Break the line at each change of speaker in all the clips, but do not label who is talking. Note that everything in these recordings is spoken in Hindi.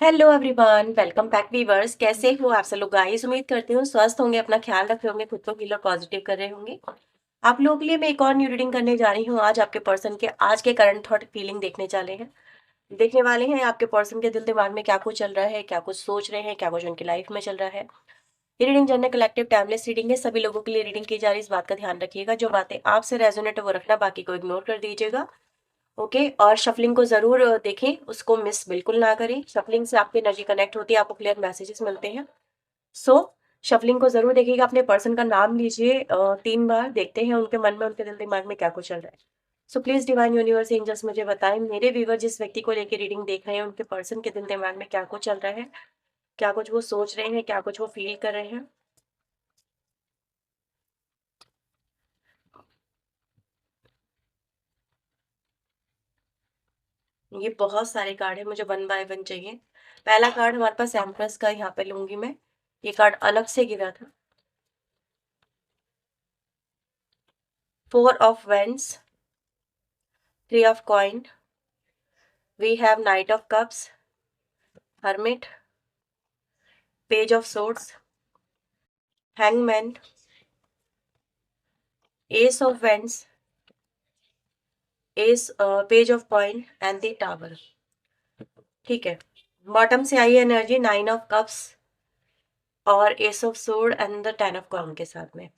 Hello everyone, welcome back viewers. कैसे हो आप सब लोग गाइस? उम्मीद करती हूँ स्वस्थ होंगे, अपना ख्याल रख रहे होंगे, खुद को फील और पॉजिटिव कर रहे होंगे। आप लोगों के लिए मैं एक और न्यू रीडिंग करने जा रही हूँ। आज आपके पर्सन के आज के करंट थॉट फीलिंग देखने वाले हैं आपके पर्सन के दिल दिमाग में क्या कुछ चल रहा है, क्या कुछ सोच रहे हैं, क्या कुछ उनकी लाइफ में चल रहा है। ये reading general collective timeless reading है, सभी लोगों के लिए रीडिंग की जा रही है। इस बात का ध्यान रखिएगा, जो बातें आपसे रेजोनेट है वो रखना, बाकी को इग्नोर कर दीजिएगा। ओके, और शफलिंग को जरूर देखें, उसको मिस बिल्कुल ना करें। शफलिंग से आपकी एनर्जी कनेक्ट होती है, आपको क्लियर मैसेजेस मिलते हैं। सो शफलिंग को जरूर देखिएगा। अपने पर्सन का नाम लीजिए 3 बार, देखते हैं उनके मन में, उनके दिल दिमाग में क्या कुछ चल रहा है। So please divine universe angels मुझे बताएं, मेरे व्यूवर जिस व्यक्ति को लेकर रीडिंग देख रहे हैं, उनके पर्सन के दिल दिमाग में क्या कुछ चल रहा है, क्या कुछ वो सोच रहे हैं, क्या कुछ वो फील कर रहे हैं। ये बहुत सारे कार्ड है, मुझे वन बाय वन चाहिए। पहला कार्ड हमारे पास एम्प्रेस का, यहाँ पे लूंगी मैं। ये कार्ड अलग से गिरा था। 4 of Wands, 3 of Coin, we have Knight of Cups, Hermit, Page of Swords, Hangman, Ace of Wands, Page of Coin and the Tower। ठीक है, बॉटम से आई एनर्जी 9 of Cups और Ace of Sword and the 10 of Coin के साथ में।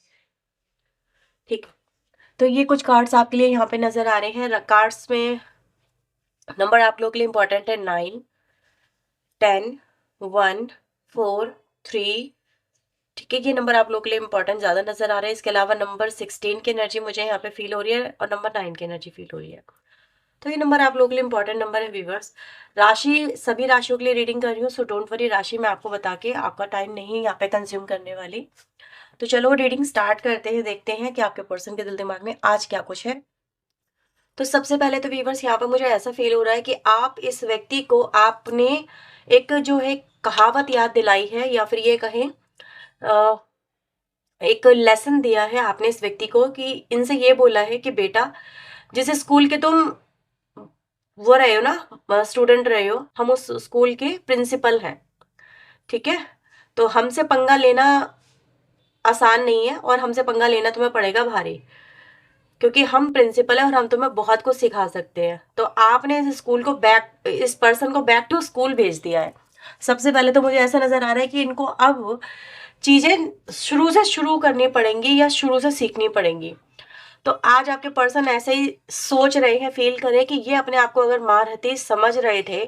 ठीक, तो ये कुछ कार्ड्स आपके लिए यहाँ पे नजर आ रहे हैं। कार्ड्स में नंबर आप लोगों के लिए इंपॉर्टेंट है 9, 10, 1, 4, 3। ठीक है, ये नंबर आप लोगों के लिए इंपॉर्टेंट ज्यादा नजर आ रहा है। इसके अलावा नंबर 16 की एनर्जी मुझे यहाँ पे फील हो रही है और नंबर 9 की एनर्जी फील हो रही है। तो ये नंबर आप लोगों के लिए इंपॉर्टेंट नंबर है व्यूवर्स। राशि सभी राशियों के लिए रीडिंग कर रही हूँ, सो डोंट वरी। राशि मैं आपको बता के आपका टाइम नहीं यहाँ पे कंज्यूम करने वाली। तो चलो रीडिंग स्टार्ट करते हैं, देखते हैं कि आपके पर्सन के दिल दिमाग में आज क्या कुछ है। तो सबसे पहले तो व्यूवर्स, यहाँ पर मुझे ऐसा फील हो रहा है कि आप इस व्यक्ति को आपने एक जो है कहावत याद दिलाई है, या फिर ये कहें एक लेसन दिया है आपने इस व्यक्ति को, कि इनसे ये बोला है कि बेटा, जिस स्कूल के तुम वो रहे हो ना, स्टूडेंट रहे हो, हम उस स्कूल के प्रिंसिपल हैं। ठीक है, तो हमसे पंगा लेना आसान नहीं है और हमसे पंगा लेना तुम्हें पड़ेगा भारी, क्योंकि हम प्रिंसिपल हैं और हम तुम्हें बहुत कुछ सिखा सकते हैं। तो आपने इस पर्सन को बैक टू स्कूल भेज दिया है। सबसे पहले तो मुझे ऐसा नजर आ रहा है कि इनको अब चीजें शुरू से शुरू करनी पड़ेंगी या शुरू से सीखनी पड़ेंगी। तो आज आपके पर्सन ऐसे ही सोच रहे हैं, फील करें कि ये अपने आप को अगर महारथी समझ रहे थे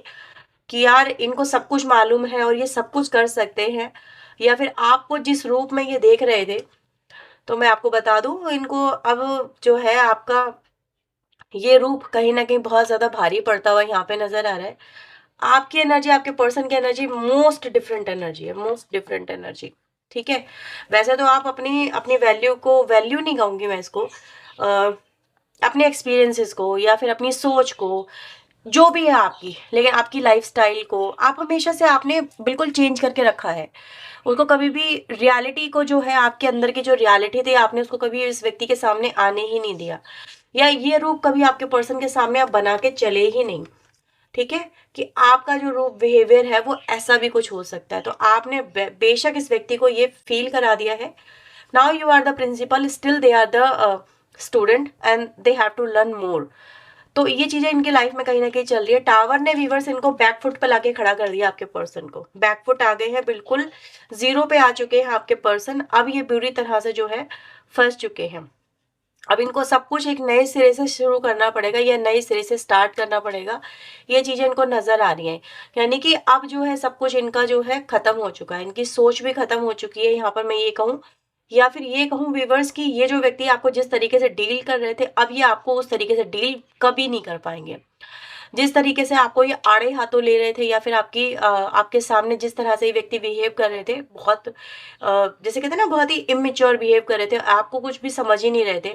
कि यार इनको सब कुछ मालूम है और ये सब कुछ कर सकते हैं, या फिर आपको जिस रूप में ये देख रहे थे, तो मैं आपको बता दूं, इनको अब जो है आपका ये रूप कहीं ना कहीं बहुत ज्यादा भारी पड़ता हुआ यहाँ पे नजर आ रहा है। आपकी एनर्जी, आपके पर्सन की एनर्जी मोस्ट डिफरेंट एनर्जी है, मोस्ट डिफरेंट एनर्जी। ठीक है, वैसे तो आप अपनी अपनी वैल्यू नहीं कहूंगी मैं इसको, अपने एक्सपीरियंसेस को या फिर अपनी सोच को, जो भी है आपकी, लेकिन आपकी लाइफस्टाइल को आप हमेशा से आपने बिल्कुल चेंज करके रखा है। उसको कभी भी रियलिटी को, जो है आपके अंदर की जो रियलिटी थी, आपने उसको कभी इस व्यक्ति के सामने आने ही नहीं दिया, या ये रूप कभी आपके पर्सन के सामने आप बना के चले ही नहीं। ठीक है, कि आपका जो रूप बिहेवियर है वो ऐसा भी कुछ हो सकता है। तो आपने बेशक इस व्यक्ति को ये फील करा दिया है, now you are the principal, still they are the student and they have to learn more. तो ये चीजें इनकी लाइफ में कहीं ना कहीं चल रही है। टावर ने व्यूवर्स इनको बैकफुट पे लाके खड़ा कर दिया, आपके पर्सन को बैकफुट आ गए हैं, बिल्कुल जीरो पे आ चुके हैं आपके पर्सन। अब ये बुरी तरह से जो है फंस चुके हैं। अब इनको सब कुछ एक नए सिरे से शुरू करना पड़ेगा या नए सिरे से स्टार्ट करना पड़ेगा, ये चीजें इनको नजर आ रही हैं। यानी कि अब जो है सब कुछ इनका जो है खत्म हो चुका है, इनकी सोच भी खत्म हो चुकी है, यहाँ पर मैं ये कहूँ, या फिर ये कहूँ व्यूवर्स कि ये जो व्यक्ति आपको जिस तरीके से डील कर रहे थे, अब ये आपको उस तरीके से डील कभी नहीं कर पाएंगे। जिस तरीके से आपको ये आड़े हाथों ले रहे थे, या फिर आपके सामने जिस तरह से ये व्यक्ति बिहेव कर रहे थे, बहुत जैसे कहते हैं ना, बहुत ही इमेच्योर बिहेव कर रहे थे, आपको कुछ भी समझ ही नहीं रहे थे।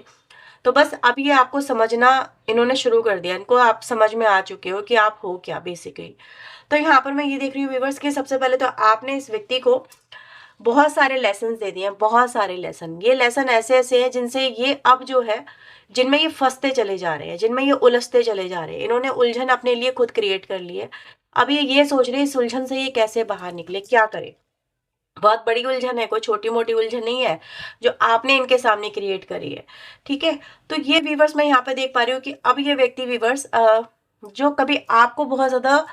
तो बस अब ये आपको समझना इन्होंने शुरू कर दिया, इनको आप समझ में आ चुके हो कि आप हो क्या बेसिकली। तो यहाँ पर मैं ये देख रही हूँ व्यूवर्स कि सबसे पहले तो आपने इस व्यक्ति को बहुत सारे लेसन दे दिए हैं, बहुत सारे लेसन। ये लेसन ऐसे ऐसे हैं जिनसे ये अब जो है, जिनमें ये फंसते चले जा रहे हैं, जिनमें ये उलझते चले जा रहे हैं। इन्होंने उलझन अपने लिए खुद क्रिएट कर ली है। अब ये सोच रहे हैं इस उलझन से ये कैसे बाहर निकले, क्या करें? बहुत बड़ी उलझन है, कोई छोटी-मोटी उलझन नहीं है, जो आपने इनके सामने क्रिएट करी है, ठीक है? तो ये व्यूअर्स मैं यहाँ पे देख पा रही हूँ कि अब ये व्यक्ति व्यूअर्स जो कभी आपको बहुत ज़्यादा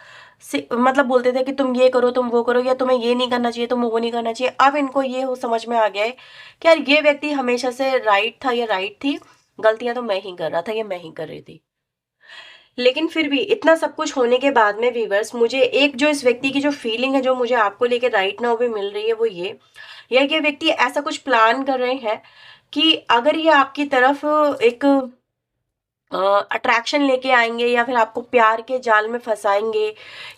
से मतलब बोलते थे कि तुम ये करो, तुम वो करो, या तुम्हें ये नहीं करना चाहिए, तुम्हें वो नहीं करना चाहिए। अब इनको ये हो समझ में आ गया है कि यार ये व्यक्ति हमेशा से राइट था या राइट थी, गलतियाँ तो मैं ही कर रहा था या मैं ही कर रही थी। लेकिन फिर भी इतना सब कुछ होने के बाद में व्यूअर्स मुझे एक जो इस व्यक्ति की जो फीलिंग है, जो मुझे आपको लेके राइट नाउ भी मिल रही है, वो ये व्यक्ति ऐसा कुछ प्लान कर रहे हैं कि अगर ये आपकी तरफ एक अट्रैक्शन लेके आएँगे, या फिर आपको प्यार के जाल में फँसाएँगे,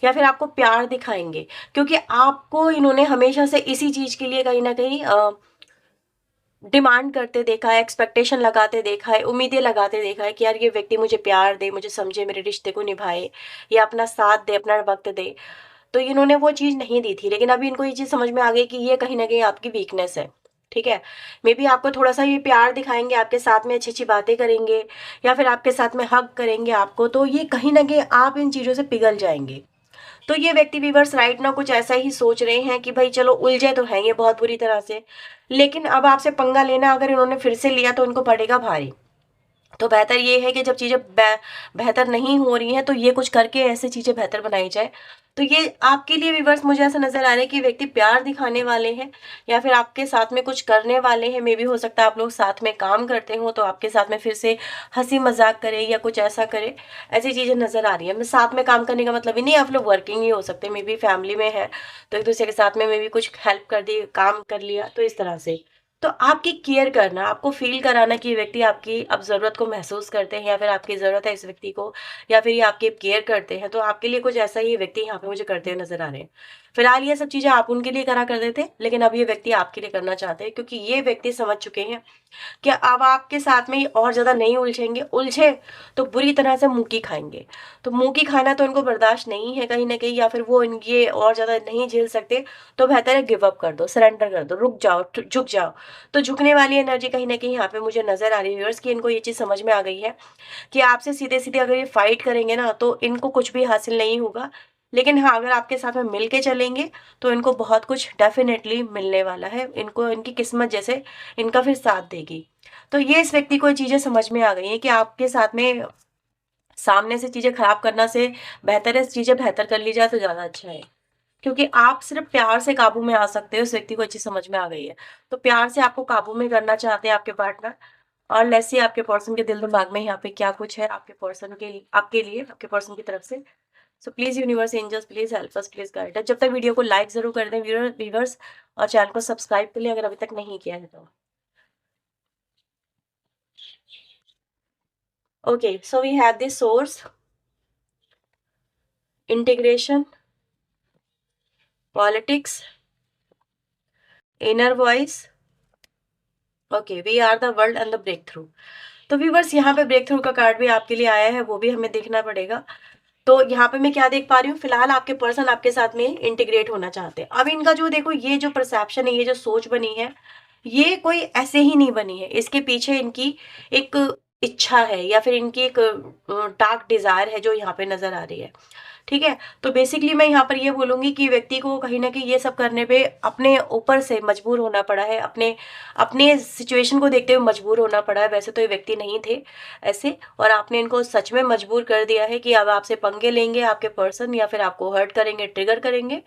या फिर आपको प्यार दिखाएँगे। क्योंकि आपको इन्होंने हमेशा से इसी चीज़ के लिए कहीं न कहीं डिमांड करते देखा है, एक्सपेक्टेशन लगाते देखा है, उम्मीदें लगाते देखा है कि यार ये व्यक्ति मुझे प्यार दे, मुझे समझे, मेरे रिश्ते को निभाए, या अपना साथ दे, अपना वक़्त दे। तो इन्होंने वो चीज़ नहीं दी थी, लेकिन अभी इनको ये चीज़ समझ में आ गई कि ये कहीं न कहीं आपकी वीकनेस है, ठीक है? मेबी आपको थोड़ा-सा ये प्यार दिखाएँगे, आपके साथ में अच्छी-अच्छी बातें करेंगे, या फिर आपके साथ में हग करेंगे आपको, तो ये कहीं न कहीं आप इन चीज़ों से पिघल जाएँगे। तो ये व्यक्ति व्यूअर्स राइट नाउ कुछ ऐसा ही सोच रहे हैं कि भाई चलो उलझे तो हैं ये बहुत बुरी तरह से, लेकिन अब आपसे पंगा लेना अगर इन्होंने फिर से लिया तो इनको पड़ेगा भारी। तो बेहतर ये है कि जब चीज़ें बेहतर नहीं हो रही हैं, तो ये कुछ करके ऐसे चीज़ें बेहतर बनाई जाए। तो ये आपके लिए व्यूअर्स मुझे ऐसा नज़र आ रहा है कि व्यक्ति प्यार दिखाने वाले हैं, या फिर आपके साथ में कुछ करने वाले हैं। मेबी हो सकता है आप लोग साथ में काम करते हो, तो आपके साथ में फिर से हँसी-मज़ाक करें या कुछ ऐसा करें, ऐसी चीज़ें नज़र आ रही हैं। मैं साथ में काम करने का मतलब ये नहीं आप लोग वर्किंग ही हो सकते हैं, मेबी फैमिली में हैं, तो एक-दूसरे के साथ में मेबी कुछ हेल्प कर दी, काम कर लिया, तो इस तरह से। तो आपकी केयर करना, आपको फ़ील कराना कि ये व्यक्ति आपकी अब ज़रूरत को महसूस करते हैं, या फिर आपकी ज़रूरत है इस व्यक्ति को, या फिर ये आपकी केयर करते हैं, तो आपके लिए कुछ ऐसा ही ये व्यक्ति यहाँ पे मुझे करते हुए नज़र आ रहे हैं। फिलहाल ये सब चीज़ें आप उनके लिए करा करते थे, लेकिन अब ये व्यक्ति आपके लिए करना चाहते हैं, क्योंकि ये व्यक्ति समझ चुके हैं कि अब आपके साथ में ये और ज़्यादा नहीं उलझेंगे, उलझे तो बुरी तरह से मुँह की खाएँगे। तो मुँह की खाना तो इनको बर्दाश्त नहीं है कहीं न कहीं, या फिर वो ये और ज़्यादा नहीं झेल सकते, तो बेहतर है गिव अप कर दो, सरेंडर कर दो, रुक जाओ, झुक जाओ। तो झुकने वाली एनर्जी कहीं न कहीं यहाँ पे मुझे नज़र आ रही है व्यूअर्स, कि इनको ये चीज़ समझ में आ गई है कि आपसे सीधे-सीधे अगर ये फाइट करेंगे ना, तो इनको कुछ भी हासिल नहीं होगा। लेकिन हाँ, अगर आपके साथ में मिल के चलेंगे, तो इनको बहुत कुछ डेफ़िनेटली मिलने वाला है। इनको इनकी किस्मत जैसे इनका फिर साथ देगी। तो ये इस व्यक्ति को ये चीज़ें समझ में आ गई हैं कि आपके साथ में सामने से चीज़ें खराब करना से बेहतर है चीज़ें बेहतर कर ली जाए तो ज़्यादा अच्छा है। क्योंकि आप सिर्फ़ प्यार से काबू में आ सकते हो, इस व्यक्ति को अच्छी समझ में आ गई है। तो प्यार से आपको काबू में करना चाहते हैं आपके पार्टनर, और लेट्स सी आपके पर्सन के दिल-दिमाग में यहाँ पे क्या कुछ है आपके पर्सन के लिए, आपके लिए, आपके पर्सन की तरफ से। So please universe angels please help us, please guide us. जब तक वीडियो को लाइक ज़रूर कर दें व्यूअर्स, और चैनल को सब्सक्राइब कर लें अगर अभी तक नहीं किया है तो। Okay, so we have the source, integration, politics, inner voice, okay, we are the world and the break. तो व्यूअर्स यहाँ पे ब्रेक थ्रू का कार्ड भी आपके लिए आया है, वो भी हमें देखना पड़ेगा। तो यहाँ पे मैं क्या देख पा रही हूँ, फिलहाल आपके पर्सन आपके साथ में इंटीग्रेट होना चाहते हैं। अब इनका जो देखो ये जो परसेप्शन है, ये जो सोच बनी है, ये कोई ऐसे ही नहीं बनी है। इसके पीछे इनकी एक इच्छा है, या फिर इनकी एक डार्क डिज़ायर है जो यहाँ पे नज़र आ रही है। ठीक है? तो बेसिकली मैं यहाँ पर ये बोलूँगी कि व्यक्ति को कहीं न कहीं ये सब करने पे अपने ऊपर से मजबूर होना पड़ा है, अपने अपने सिचुएशन को देखते हुए मजबूर होना पड़ा है। वैसे तो ये व्यक्ति नहीं थे ऐसे, और आपने इनको सच में मजबूर कर दिया है कि अब आपसे पंगे लेंगे आपके पर्सन, या फिर आपको हर्ट करेंगे, ट्रिगर करेंगे,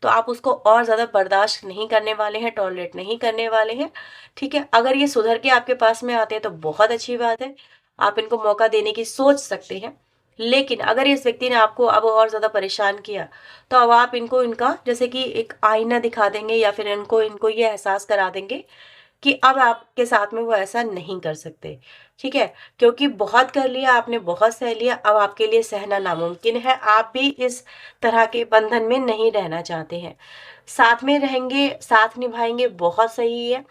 तो आप उसको और ज़्यादा बर्दाश्त नहीं करने वाले हैं, टॉलरेट नहीं करने वाले हैं। ठीक है? अगर ये सुधर के आपके पास में आते हैं तो बहुत अच्छी बात है, आप इनको मौका देने की सोच सकते हैं। लेकिन अगर इस व्यक्ति ने आपको अब और ज़्यादा परेशान किया, तो अब आप इनको इनका जैसे कि एक आईना दिखा देंगे, या फिर इनको इनको ये एहसास करा देंगे कि अब आपके साथ में वो ऐसा नहीं कर सकते। ठीक है? क्योंकि बहुत कर लिया आपने, बहुत सह लिया, अब आपके लिए सहना नामुमकिन है। आप भी इस तरह के बंधन में नहीं रहना चाहते हैं। साथ में रहेंगे, साथ निभाएँगे, बहुत सही है।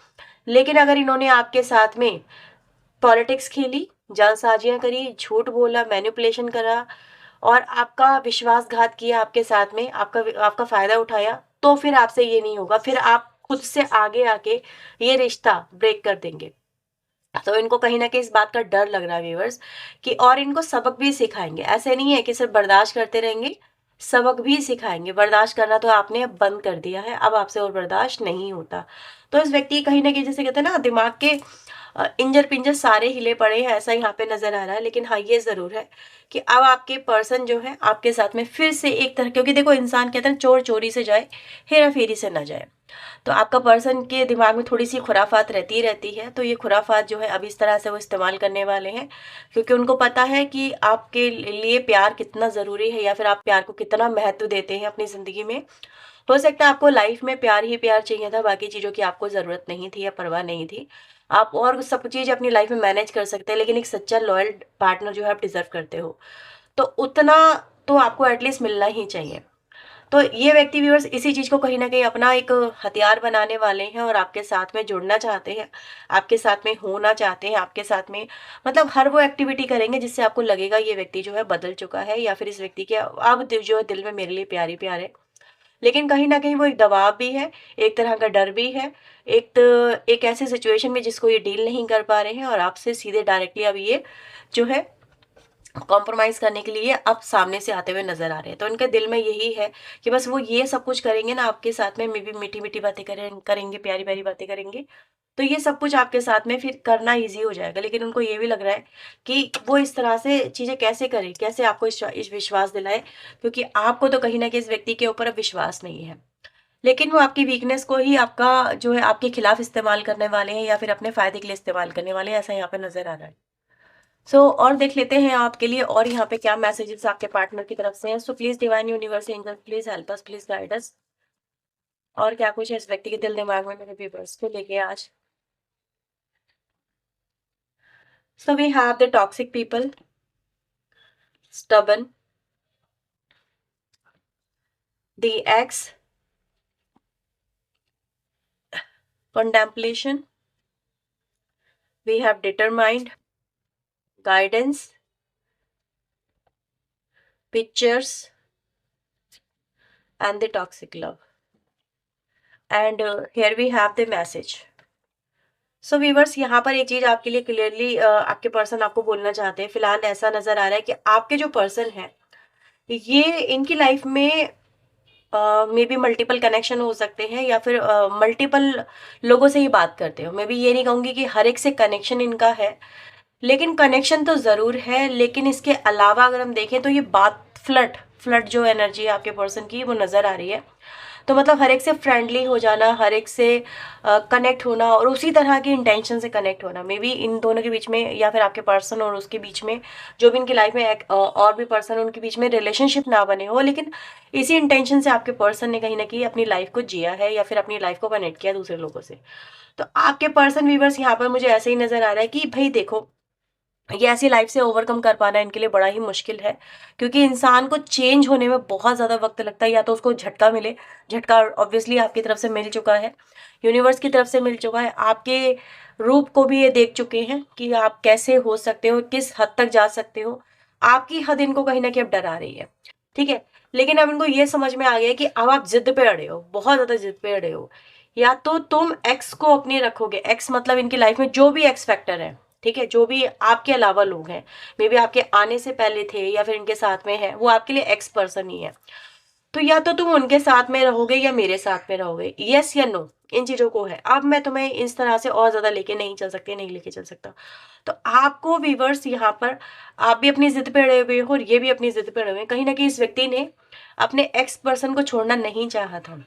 लेकिन अगर इन्होंने आपके साथ में पॉलिटिक्स खेली, जालसाजियाँ करी, झूठ बोला, मैनिपुलेशन करा, और आपका विश्वासघात किया आपके साथ में, आपका फ़ायदा उठाया, तो फिर आपसे ये नहीं होगा। फिर आप खुद से आगे आके ये रिश्ता ब्रेक कर देंगे। तो इनको कहीं न कहीं इस बात का डर लग रहा है व्यूअर्स, कि और इनको सबक भी सिखाएँगे। ऐसे नहीं है कि सिर्फ़ बर्दाश्त करते रहेंगे, सबक भी सिखाएँगे। बर्दाश्त करना तो आपने अब बंद कर दिया है, अब आपसे और बर्दाश्त नहीं होता। तो इस व्यक्ति कहीं न कहीं जिसे कहते हैं ना दिमाग के इंजर-पिंजर सारे हिले पड़े हैं, ऐसा यहाँ पे नज़र आ रहा है। लेकिन हाँ, ये ज़रूर है कि अब आपके पर्सन जो है आपके साथ में फिर से एक तरह, क्योंकि देखो इंसान कहते हैं चोर चोरी से जाए, हेरा-फेरी से ना जाए। तो आपका पर्सन के दिमाग में थोड़ी-सी खुराफात रहती ही रहती है, तो ये खुराफात जो है अब इस तरह से वो इस्तेमाल करने वाले हैं, क्योंकि उनको पता है कि आपके लिए प्यार कितना ज़रूरी है या फिर आप प्यार को कितना महत्व देते हैं अपनी ज़िंदगी में। हो सकता है आपको लाइफ में प्यार ही प्यार चाहिए था, बाकी चीज़ों की आपको ज़रूरत नहीं थी या परवाह नहीं थी। आप और सब चीज़ अपनी लाइफ में मैनेज कर सकते हैं, लेकिन एक सच्चा लॉयल पार्टनर जो है आप डिज़र्व करते हो। तो उतना तो आपको एटलीस्ट मिलना ही चाहिए। तो ये व्यक्ति व्यूअर्स इसी चीज़ को कहीं न कहीं अपना एक हथियार बनाने वाले हैं और आपके साथ में जुड़ना चाहते हैं, आपके साथ में होना चाहते हैं, आपके साथ में मतलब हर वो एक्टिविटी करेंगे जिससे आपको लगेगा ये व्यक्ति जो है बदल चुका है या फिर इस व्यक्ति के अब जो है दिल में मेरे लिए प्यार ही प्यार है। लेकिन कहीं न कहीं वो एक दबाव भी है, एक तरह का डर भी है, एक ऐसी सिचुएशन में जिसको ये डील नहीं कर पा रहे हैं और आपसे सीधे डायरेक्टली अब ये जो है कॉम्प्रोमाइज़ करने के लिए अब सामने से आते हुए नज़र आ रहे हैं। तो इनके दिल में यही है कि बस वो ये सब कुछ करेंगे ना आपके साथ में, मे बी मीठी-मीठी बातें करेंगे, प्यारी-प्यारी बातें करेंगे, तो ये सब कुछ आपके साथ में फिर करना ईज़ी हो जाएगा। लेकिन उनको ये भी लग रहा है कि वो इस तरह से चीज़ें कैसे करें, कैसे आपको इस विश्वास दिलाएँ, क्योंकि आपको तो कहीं न कहीं इस व्यक्ति के ऊपर अब विश्वास नहीं है। लेकिन वो आपकी वीकनेस को ही आपका जो है आपके खिलाफ इस्तेमाल करने वाले हैं या फिर अपने फ़ायदे के लिए इस्तेमाल करने वाले हैं, ऐसा यहाँ पे नज़र आ रहा है। और देख लेते हैं आपके लिए और यहाँ पे क्या मैसेजेस आपके पार्टनर की तरफ से हैं। Please divine universe angels please help us, please guide us. और क्या कुछ है इस व्यक्ति के दिल दिमाग में मेरे व्यूअर्स को लेके आज। So we have the toxic people, stubborn, the ex, contemplation, we have determined, guidance, pictures, and the toxic love. And here we have the message. So viewers यहाँ पर एक चीज आपके लिए क्लियरली आपके पर्सन आपको बोलना चाहते हैं। फिलहाल ऐसा नजर आ रहा है कि आपके जो पर्सन है ये इनकी लाइफ में मे बी मल्टीपल कनेक्शन हो सकते हैं या फिर मल्टीपल लोगों से ही बात करते हो। मे बी ये नहीं कहूंगी कि हर एक से कनेक्शन इनका है, लेकिन कनेक्शन तो ज़रूर है। लेकिन इसके अलावा अगर हम देखें तो ये बात फ्लर्ट फ्लर्ट जो एनर्जी है आपके पर्सन की वो नज़र आ रही है। तो मतलब हर एक से फ्रेंडली हो जाना, हर एक से कनेक्ट होना और उसी तरह की इंटेंशन से कनेक्ट होना। मे बी इन दोनों के बीच में या फिर आपके पर्सन और उसके बीच में जो भी इनकी लाइफ में एक और भी पर्सन उनके बीच में रिलेशनशिप ना बने हो, लेकिन इसी इंटेंशन से आपके पर्सन ने कहीं ना कहीं अपनी लाइफ को जिया है या फिर अपनी लाइफ को कनेक्ट किया दूसरे लोगों से। तो आपके पर्सन व्यूवर्स यहाँ पर मुझे ऐसे ही नज़र आ रहा है कि भाई देखो, ये ऐसी लाइफ से ओवरकम कर पाना इनके लिए बड़ा ही मुश्किल है, क्योंकि इंसान को चेंज होने में बहुत ज़्यादा वक्त लगता है। या तो उसको झटका मिले, झटका ऑब्वियसली आपकी तरफ से मिल चुका है, यूनिवर्स की तरफ से मिल चुका है, आपके रूप को भी ये देख चुके हैं कि आप कैसे हो सकते हो, किस हद तक जा सकते हो। आपकी हद इनको कहीं ना कहीं अब डरा रही है, ठीक है। लेकिन अब इनको ये समझ में आ गया कि अब आप जिद पे अड़े हो, बहुत ज़्यादा जिद पे अड़े हो। या तो तुम एक्स को अपनी रखोगे, एक्स मतलब इनकी लाइफ में जो भी एक्स फैक्टर है, ठीक है, जो भी आपके अलावा लोग हैं, मे बी आपके आने से पहले थे या फिर इनके साथ में है, वो आपके लिए एक्स पर्सन ही है। तो या तो तुम उनके साथ में रहोगे या मेरे साथ में रहोगे, यस या नो, इन चीज़ों को है। अब मैं तुम्हें इस तरह से और ज़्यादा लेके नहीं चल सकती, नहीं लेके चल सकता। तो आपको व्यूअर्स यहाँ पर आप भी अपनी जिद पे अड़े हुए हो और ये भी अपनी जिद पे अड़े हुए हैं। कहीं ना कहीं इस व्यक्ति ने अपने एक्स पर्सन को छोड़ना नहीं चाहा था।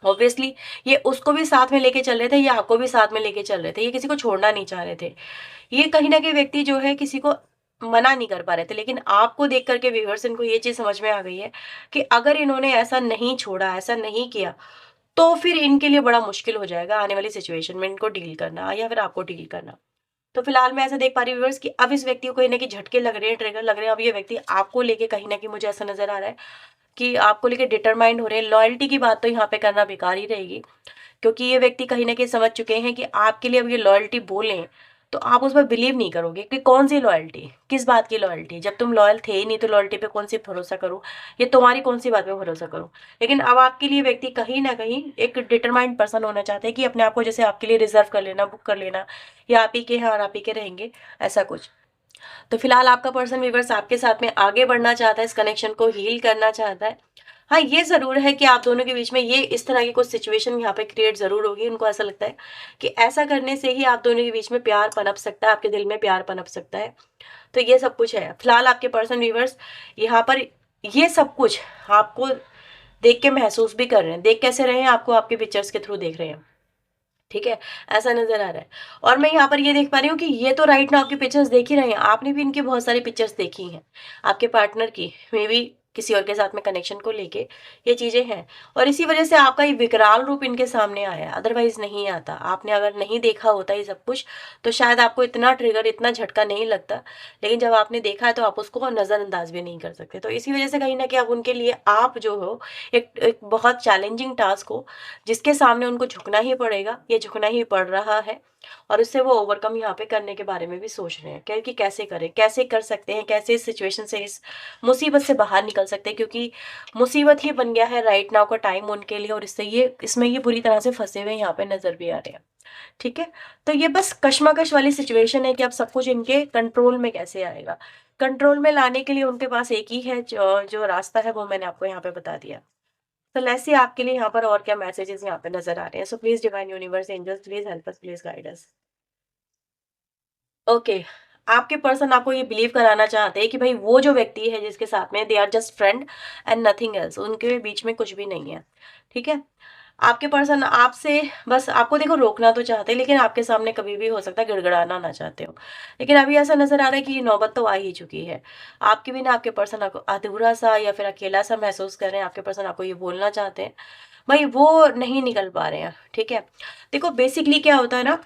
ऑब्वियसली ये उसको भी साथ में लेके चल रहे थे, ये आपको भी साथ में लेके चल रहे थे, ये किसी को छोड़ना नहीं चाह रहे थे। ये कहीं ना कहीं व्यक्ति जो है किसी को मना नहीं कर पा रहे थे। लेकिन आपको देख करके व्यूअर्स इनको ये चीज समझ में आ गई है कि अगर इन्होंने ऐसा नहीं छोड़ा, ऐसा नहीं किया, तो फिर इनके लिए बड़ा मुश्किल हो जाएगा आने वाली सिचुएशन में इनको डील करना या फिर आपको डील करना। तो फिलहाल मैं ऐसा देख पा रही हूँ व्यूअर्स कि अब इस व्यक्ति को कहीं ना कहीं झटके लग रहे हैं, ट्रिगर लग रहे हैं। अब ये व्यक्ति आपको लेके कहीं ना कहीं मुझे ऐसा नजर आ रहा है कि आपको लेके डिटरमाइंड हो रहे हैं। लॉयल्टी की बात तो यहाँ पे करना बेकार ही रहेगी, क्योंकि ये व्यक्ति कहीं ना कहीं समझ चुके हैं कि आपके लिए अब ये लॉयल्टी बोलें तो आप उस पर बिलीव नहीं करोगे कि कौन सी लॉयल्टी, किस बात की लॉयल्टी, जब तुम लॉयल थे ही नहीं तो लॉयल्टी पे कौन सी भरोसा करूँ, ये तुम्हारी कौन सी बात पे भरोसा करूँ। लेकिन अब आपके लिए व्यक्ति कहीं ना कहीं एक डिटरमाइंड पर्सन होना चाहते हैं कि अपने आप को जैसे आपके लिए रिजर्व कर लेना, बुक कर लेना, या आप ही के हैं और आप ही के रहेंगे, ऐसा कुछ। तो फिलहाल आपका पर्सन व्यूअर्स आपके साथ में आगे बढ़ना चाहता है, इस कनेक्शन को हील करना चाहता है। हाँ, ये ज़रूर है कि आप दोनों के बीच में ये इस तरह की कुछ सिचुएशन यहाँ पे क्रिएट ज़रूर होगी। उनको ऐसा लगता है कि ऐसा करने से ही आप दोनों के बीच में प्यार पनप सकता है, आपके दिल में प्यार पनप सकता है। तो ये सब कुछ है। फिलहाल आपके पर्सन व्यूअर्स यहाँ पर ये सब कुछ आपको देख के महसूस भी कर रहे हैं। देख कैसे रहे हैं? आपको आपके पिक्चर्स के थ्रू देख रहे हैं। ठीक है? ऐसा नज़र आ रहा है। और मैं यहाँ पर ये देख पा रही हूँ कि ये तो राइट नाउ आपकी पिक्चर्स देख ही रहे हैं। आपने भी इनकी बहुत सारी पिक्चर्स देखी हैं, आपके पार्टनर की, मेबी किसी और के साथ में कनेक्शन को लेके ये चीज़ें हैं। और इसी वजह से आपका ये विकराल रूप इनके सामने आया है, अदरवाइज़ नहीं आता। आपने अगर नहीं देखा होता ये सब कुछ, तो शायद आपको इतना ट्रिगर, इतना झटका नहीं लगता। लेकिन जब आपने देखा है तो आप उसको नज़रअंदाज भी नहीं कर सकते। तो इसी वजह से कहीं न कहीं अब उनके लिए आप जो हो एक एक बहुत चैलेंजिंग टास्क हो, जिसके सामने उनको झुकना ही पड़ेगा, ये झुकना ही पड़ रहा है। और उससे वो ओवरकम यहाँ पे करने के बारे में भी सोच रहे हैं कि कैसे करें, कैसे कर सकते हैं, कैसे इस सिचुएशन से, इस मुसीबत से बाहर निकल सकते हैं, क्योंकि मुसीबत ही बन गया है राइट नाउ का टाइम उनके लिए। और इसमें ये बुरी तरह से फंसे हुए यहाँ पे नजर भी आ रहे हैं। ठीक है? तो ये बस कशमकश वाली सिचुएशन है कि अब सब कुछ इनके कंट्रोल में कैसे आएगा। कंट्रोल में लाने के लिए उनके पास एक ही है जो रास्ता है, वो मैंने आपको यहाँ पे बता दिया। तो लेट्स सी आपके लिए यहाँ पर और क्या मैसेजेस यहाँ पे नजर आ रहे हैं। So please divine universe angels please help us, please guide us. Okay, आपके पर्सन आपको ये बिलीव कराना चाहते हैं कि भाई वो जो व्यक्ति है जिसके साथ में they are just friend and nothing else, उनके बीच में कुछ भी नहीं है। ठीक है? आपके पर्सन आपसे बस आपको देखो रोकना तो चाहते हैं, लेकिन आपके सामने कभी भी हो सकता है गिड़गिड़ाना ना चाहते हो। लेकिन अभी ऐसा नज़र आ रहा है कि ये नौबत तो आ ही चुकी है। आपके बिना आपके पर्सन आपको अधूरा-सा या फिर अकेला-सा महसूस कर रहे हैं। आपके पर्सन आपको ये बोलना चाहते हैं, भई वो नहीं निकल पा रहे हैं। ठीक है? देखो बेसिकली क्या होता है ना,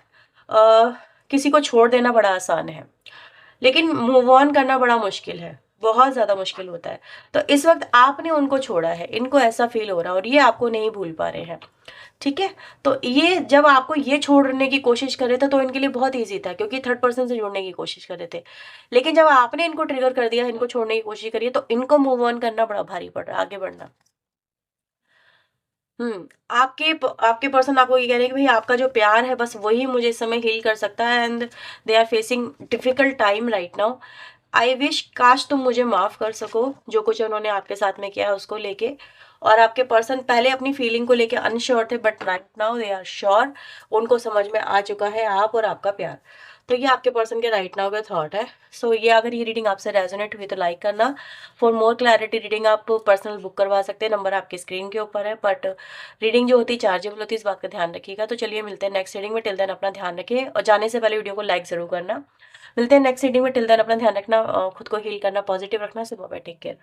अ, किसी को छोड़ देना बड़ा आसान है, लेकिन मूव ऑन करना बड़ा मुश्किल है, बहुत ज़्यादा मुश्किल होता है। तो इस वक़्त आपने उनको छोड़ा है, इनको ऐसा फ़ील हो रहा है और ये आपको नहीं भूल पा रहे हैं। ठीक है? तो ये जब आपको ये छोड़ने की कोशिश कर रहे थे तो इनके लिए बहुत ईज़ी था, क्योंकि थर्ड पर्सन से जुड़ने की कोशिश कर रहे थे। लेकिन जब आपने इनको ट्रिगर कर दिया, इनको छोड़ने की कोशिश करी है, तो इनको मूव ऑन करना बड़ा भारी पड़ रहा है, आगे बढ़ना। आपके पर्सन आपको ये कह रहे हैं कि भई आपका जो प्यार है बस वही मुझे इस समय हील कर सकता है, and they are facing difficult time right now. I wish काश तुम मुझे माफ़ कर सको, जो कुछ उन्होंने आपके साथ में किया है उसको लेके। और आपके पर्सन पहले अपनी फीलिंग को लेके अनश्योर थे, but right now they are sure. उनको समझ में आ चुका है आप और आपका प्यार। तो ये आपके पर्सन के राइट नाउ का थॉट है। सो ये अगर ये रीडिंग आपसे रेजोनेट हुई तो लाइक करना। फॉर मोर क्लैरिटी रीडिंग आप पर्सनल बुक करवा सकते हैं, नंबर आपकी स्क्रीन के ऊपर है। बट रीडिंग जो होती है चार्जेबल होती है, इस बात का ध्यान रखिएगा। तो चलिए मिलते हैं नेक्स्ट रीडिंग में। टिल देन अपना ध्यान रखिए और जाने से पहले वीडियो को लाइक ज़रूर करना। मिलते हैं नेक्स्ट रीडिंग में। टिल देन अपना ध्यान रखना, खुद को हील करना, पॉजिटिव रखना। सुबह टेक केयर।